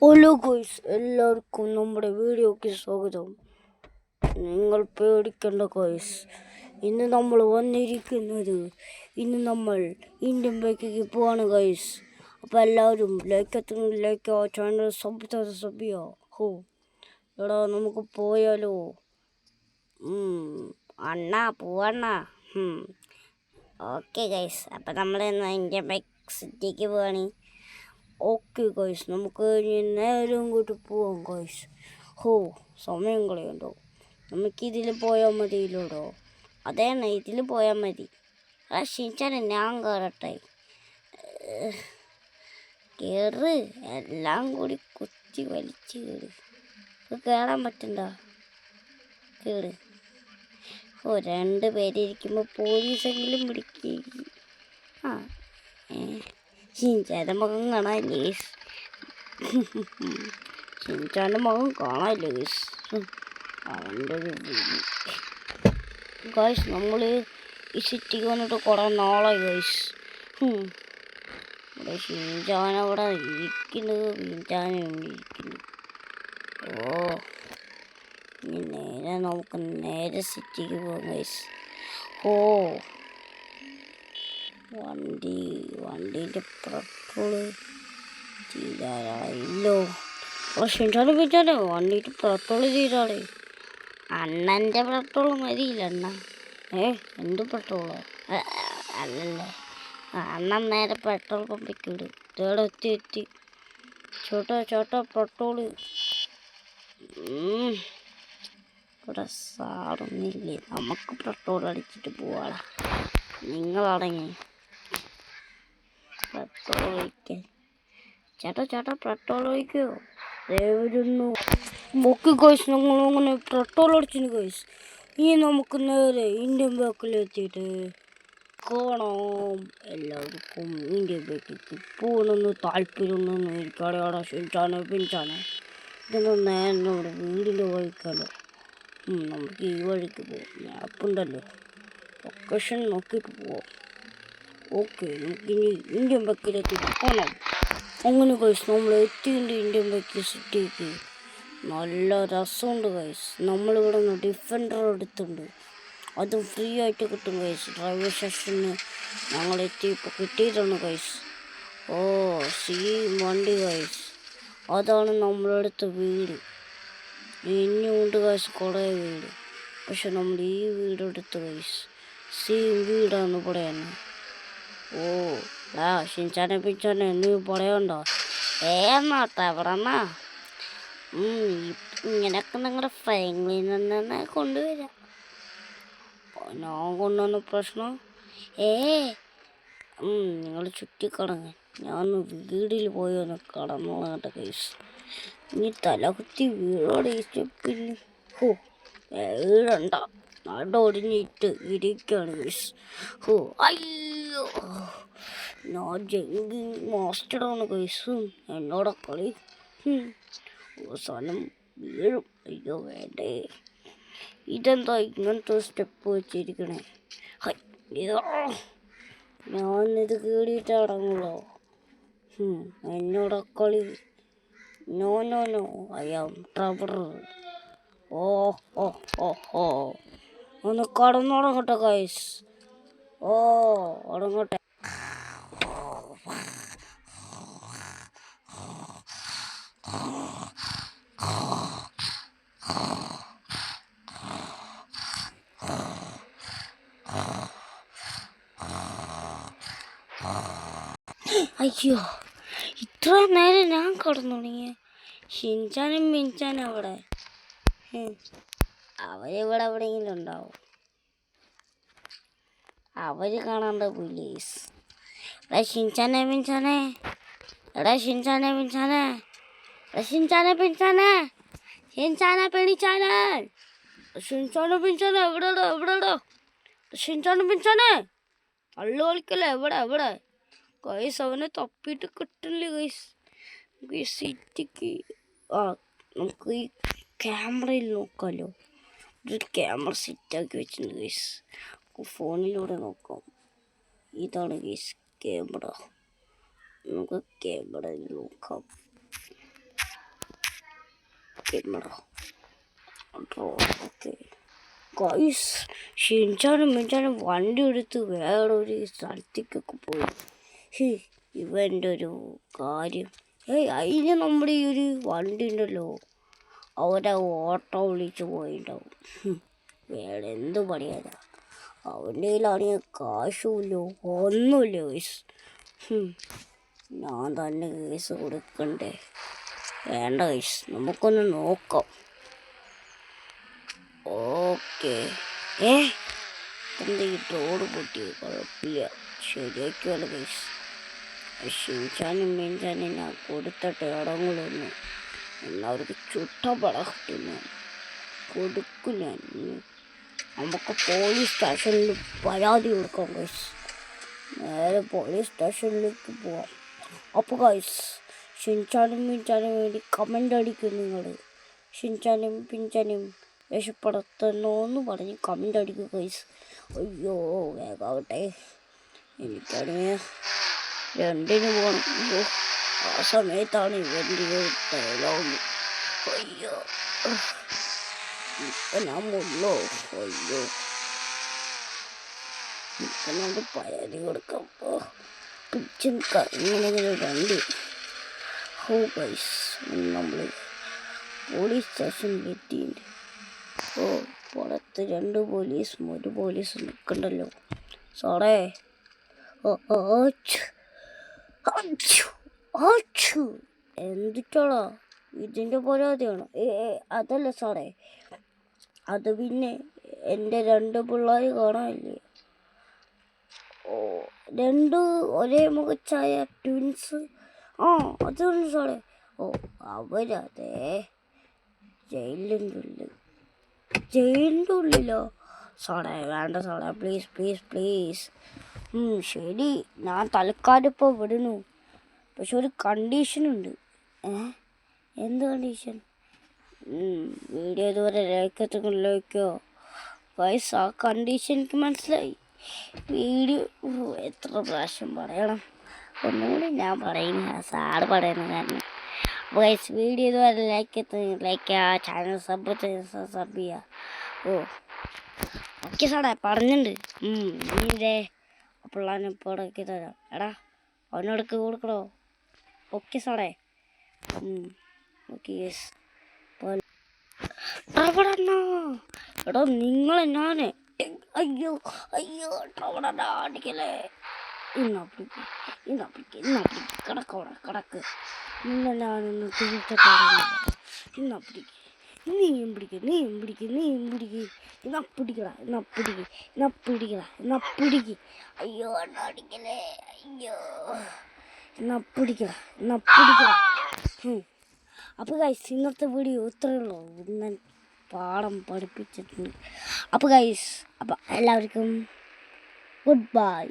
Hello ഗോയ്സ്, എല്ലാവർക്കും നമ്മുടെ വീഡിയോയ്ക്ക് സ്വാഗതം. നിങ്ങൾ പേടിക്കേണ്ട ഗോയ്സ്, ഇന്ന് നമ്മൾ ഇന്ത്യൻ ബൈക്കിലേക്ക് പോവാണ് ഗോയ്സ്. അപ്പോൾ എല്ലാവരും ലൈക്ക് ആ ചാനൽ സബ് ഹോ എടാ നമുക്ക് പോയാലോ? അണ്ണാ പോവണ്ണ. ഓക്കെ ഗൈസ്, അപ്പം നമ്മൾ ഇന്ന് ഇന്ത്യൻ ബൈക്ക് സിറ്റിക്ക് പോവാണ്. ഓക്കെ ഗൈസ്, നമുക്ക് നേരം ഇങ്ങോട്ട് പോവാം ഗൈസ്. സമയം കളയണ്ടോ? നമുക്കിതിൽ പോയാൽ മതിയില്ലോടോ. അതേണ്ണ ഇതിൽ പോയാൽ മതി. ഷിൻചാനെ ഞാൻ കയറട്ടെ. കയറ്, എല്ലാം കൂടി കുത്തി വലിച്ച് കയറി. കയറാൻ പറ്റണ്ട, കയറ്. 2 പേരിയ്ക്കുമ്പോൾ പോലീസെങ്കിലും പിടിക്കും. ഷിൻചാൻ്റെ മുഖം കാണാനില്ലേ ഗൈസ്? അവൻ്റെ ഒരു ഗൈസ്, നമ്മൾ ഈ സിറ്റിക്ക് വന്നിട്ട് കുറേ നാളായി ഗൈസ്. ഇവിടെ ഷിൻചാനവിടെ ഇരിക്കുന്നു, ഇരിക്കുന്നു. ഇനി നമുക്ക് നേരെ സിറ്റിക്ക് പോകാം ഗൈസ്. വണ്ടീൻ്റെ പെട്രോള് തീരാറായില്ലോ. ഷിൻചാനെ വണ്ടിയിട്ട് പെട്രോള് തീരാളേ. അണ്ണൻ്റെ പെട്രോൾ മതിയില്ല അണ്ണ. എന്ത് പെട്രോളോ? അല്ലല്ലേ, അണ്ണൻ നേരെ പെട്രോൾ പമ്പിക്ക് ഇടും. ഇതോടെ എത്തി. ചോട്ടോ പെട്രോള്. ഇവിടെ സാറൊന്നുമില്ലേ? നമുക്ക് പെട്രോൾ അടിച്ചിട്ട് പോവാടാ. നിങ്ങളടങ്ങി പെട്രോൾ ഒഴിക്കാൻ. ചേട്ടാ പെട്രോൾ ഒഴിക്കുമോ? വരുന്നു. ഓക്കെ ഗൈസ്, ഞങ്ങളങ്ങനെ പെട്രോൾ അടിച്ചിന് ഗൈസ്. ഇനി നമുക്ക് നേരെ ഇന്ത്യൻ ബൈക്കിലെത്തിയിട്ട് കാണാം. എല്ലാവർക്കും ഇന്ത്യൻ ബൈക്കിലേക്ക് പോകണമെന്ന് താല്പര്യമുണ്ടെന്ന് എനിക്കറിയാടാ ഷിൻചാനെ പിൻചാനെ. ഇതൊന്നും നേരെ നമ്മുടെ വീടിൻ്റെ വഴിക്കല്ലോ. നമുക്ക് ഈ വഴിക്ക് പോകാം. മാപ്പുണ്ടല്ലോ, ലൊക്കേഷൻ നോക്കിയിട്ട് പോവാം. ഓക്കെ, നമുക്കിനി ഇന്ത്യൻ ബൈക്കിലേക്ക് പോകണം. അങ്ങനെ ഗൈസ്, നമ്മൾ എത്തിയിട്ടുണ്ട് ഇന്ത്യൻ ബൈക്ക് സിറ്റിക്ക്. നല്ല രസമുണ്ട് ഗൈസ്. നമ്മളിവിടെ നിന്ന് ഡിഫൻഡർ എടുത്തുണ്ട്. അതും ഫ്രീ ആയിട്ട് കിട്ടും ഗൈസ്. ഡ്രൈവർ സെഷന് ഞങ്ങൾ എത്തിയപ്പോൾ കിട്ടിയിട്ടാണ് ഗൈസ്. വണ്ടി ഗൈസ്, അതാണ് നമ്മളെടുത്ത വീട്. ഇനിയുണ്ട് ഗൈസ് കുറേ വീട്, പക്ഷെ നമ്മൾ ഈ വീടെടുത്ത് ഗൈസ്. വീടാണ് ഇവിടെ തന്നെ. ഷിൻചാനെ പിൻചാനെ എന്ന് പറയണ്ടോ? എന്നാട്ടാ എവിടെന്നാ? ഇങ്ങനെയൊക്കെ നിങ്ങളുടെ ഫാമിലിയിൽ നിന്ന് തന്നെ കൊണ്ടുവരാം. ഞാൻ കൊണ്ടുവന്ന പ്രശ്നം നിങ്ങൾ ചുറ്റിക്കടങ്ങ്. ഞാൻ വീടിൽ പോയി ഒന്ന് കടന്നോളാട്ടെ ഗൈസ്. ഇനി തലകുത്തി വീടോടെ ഈ സ്റ്റെപ്പിൽ വീഴണ്ട. നടൊടിഞ്ഞിട്ട് ഇരിക്കുകയാണ് ഗൈസ്. അയ്യോ, ഞാൻ ജങ്കിങ് മാസ്റ്ററാണ് ഗൈസ്. എന്നോട് കളി. അവസാനം വീഴും. അയ്യോ വേണ്ടേ. ഇതെന്താ ഇങ്ങനത്തെ സ്റ്റെപ്പ് വെച്ചിരിക്കണേ? ഞാനിത് കേടിയിട്ട് അടങ്ങുള്ളോ? എന്നോട് കളി. No I am trouble. ഒന്ന് കടന്നുടങ്ങട്ടെ ഗൈസ്. ഉടങ്ങട്ടെ. അയ്യോ, ഇത്ര നേരം ഞാൻ കടന്നു തുടങ്ങിയ. ഷിൻചാനും മിൻചാനും അവിടെ. അവരിവിടെ എവിടെയെങ്കിലും ഉണ്ടാവും. അവര് കാണാണ്ട പ്ലീസ്. ഷിൻചാനെ പിൻചാനെ അള്ളു കളിക്കല്ലേ? എവിടെ ഗൈസ്? അവനെ തപ്പിയിട്ട് കിട്ടില്ലേ ഗൈസ്? സിറ്റിക്ക് നമുക്ക് ഈ ക്യാമറയിൽ നോക്കാമല്ലോ. ഒരു ക്യാമറ സെറ്റാക്കി വെച്ചിട്ടുണ്ട് ഗൈസ്. ഫോണിലൂടെ നോക്കാം. ഇതാണ് ഗൈസ് ക്യാമറ. നമുക്ക് ക്യാമറയിൽ നോക്കാം. ഓക്കെ ഗൈസ്, ഷിൻചാനും മിൻചാനും വണ്ടി എടുത്ത് വേറൊരു സ്ഥലത്തേക്കൊക്കെ പോയി. ഇവൻ്റെ ഒരു കാര്യം. അതിന് നമ്മുടെ ഈ ഒരു വണ്ടി ഉണ്ടല്ലോ, അവരെ ഓട്ടോ വിളിച്ച് പോയിണ്ടാവും. വേറെ എന്ത് പണിയാ, അവൻ്റെ കയ്യിലാണെങ്കിൽ കാശുമില്ലോ ഒന്നുമില്ല ഗൈസ്. ഞാൻ തന്നെ കേസ് കൊടുക്കണ്ടേ? വേണ്ട ഗൈസ്, നമുക്കൊന്ന് നോക്കാം. ഓക്കെ. എന്താ ഈ റോഡ് പൊട്ടി? കുഴപ്പമില്ല, ശരിയാക്കിയല്ലോ ഗൈസ്. ഷിൻചാനും മിൻചാനും ഞാൻ കൊടുത്തിട്ട് ഇടങ്ങളൊന്നും എല്ലാവർക്കും ചുട്ടപ്പട കിട്ടും, കൊടുക്കും ഞാൻ. നമുക്ക് പോലീസ് സ്റ്റേഷനിൽ പരാതി കൊടുക്കാം ഗൈസ്. നേരെ പോലീസ് സ്റ്റേഷനിലേക്ക് പോവാം. അപ്പോൾ ഗൈസ്, ഷിൻചാനും മിൻചാനും വേണ്ടി കമൻ്റ് അടിക്കും നിങ്ങൾ. ഷിൻചാനും പിൻചാനും രക്ഷപ്പെടുത്തുന്നോന്ന് പറഞ്ഞ് കമൻ്റ് അടിക്കും ഗൈസ്. അയ്യോ വേഗാവട്ടെ, എനിക്കാണെങ്കിൽ രണ്ടിന് പോകണം. അയ്യോ, ആ സമയത്താണ് ഇവൻ്റെ ഡയലോഗ്. അയ്യോ ഞാൻ മുള്ളോ? അയ്യോ നമുക്ക് പരാതി കൊടുക്കാം. പിടിച്ച് ഇങ്ങനെ വണ്ടി. ഗൈസ്, നമ്മൾ പോലീസ് സ്റ്റേഷനിലെത്തിയിട്ടുണ്ട്. പുറത്ത് 2 പോലീസും 1 പോലീസും നിൽക്കണ്ടല്ലോ. സാറേ, എന്തിട്ടാടാ ഇതിൻ്റെ പരാതിയാണോ? അതല്ല സാറേ, അത് പിന്നെ എൻ്റെ 2 പിള്ളേർ കാണാനില്ലേ? 2 ഒരേ മുഖച്ചായ ട്വിൻസ്. അതാണ് സാറേ. അവരതേ ജയിലിൻ്റെ ഉള്ളിലോ? സാറേ വേണ്ട സാറേ, പ്ലീസ് പ്ലീസ് പ്ലീസ്. ശരി, ഞാൻ തൽക്കാലം ഇപ്പോൾ വിടുന്നു. പക്ഷെ ഒരു കണ്ടീഷനുണ്ട്. എന്ത് കണ്ടീഷൻ? വീഡിയോ ഇതുവരെ ലൈക്കോ വയസ്സ്? ആ കണ്ടീഷൻ എനിക്ക് മനസ്സിലായി. വീഡിയോ എത്ര പ്രാവശ്യം പറയണം? ഒന്നുകൂടി ഞാൻ പറയുന്ന സാറ് പറയുന്ന കാരണം. വയസ്സ് വീഡിയോ ഇതുവരെ ലൈക്ക് ചെയ്യുക, ചാനൽ സബ് ചെയ്യുക. ഓക്കെ സാറേ, പറഞ്ഞിട്ടുണ്ട്. നീ പിള്ളേനെ ഇപ്പോൾ ഇടയ്ക്ക് തരാം. എടാ അവനോടൊക്കെ കൊടുക്കണോ? ഓക്കെ സാറേ. Okay yes. എടോ നിങ്ങളെ ഞാൻ അയ്യോ അടിക്കലേ. കിടക്ക്. നിങ്ങൾ ഞാനൊന്ന് തീർച്ചയായിട്ടും നീയും പിടിക്കുക. അയ്യോ അടിക്കലേ. അയ്യോ പിടിക്കടാ. അപ്പോൾ ഗൈസ്, ഇന്നത്തെ വീഡിയോ ഇത്രയേ ഉള്ളൂ. ഇന്ന് പാഠം പഠിപ്പിച്ചിട്ടുണ്ട്. അപ്പോൾ ഗൈസ്, അപ്പോൾ എല്ലാവർക്കും ഗുഡ് ബൈ.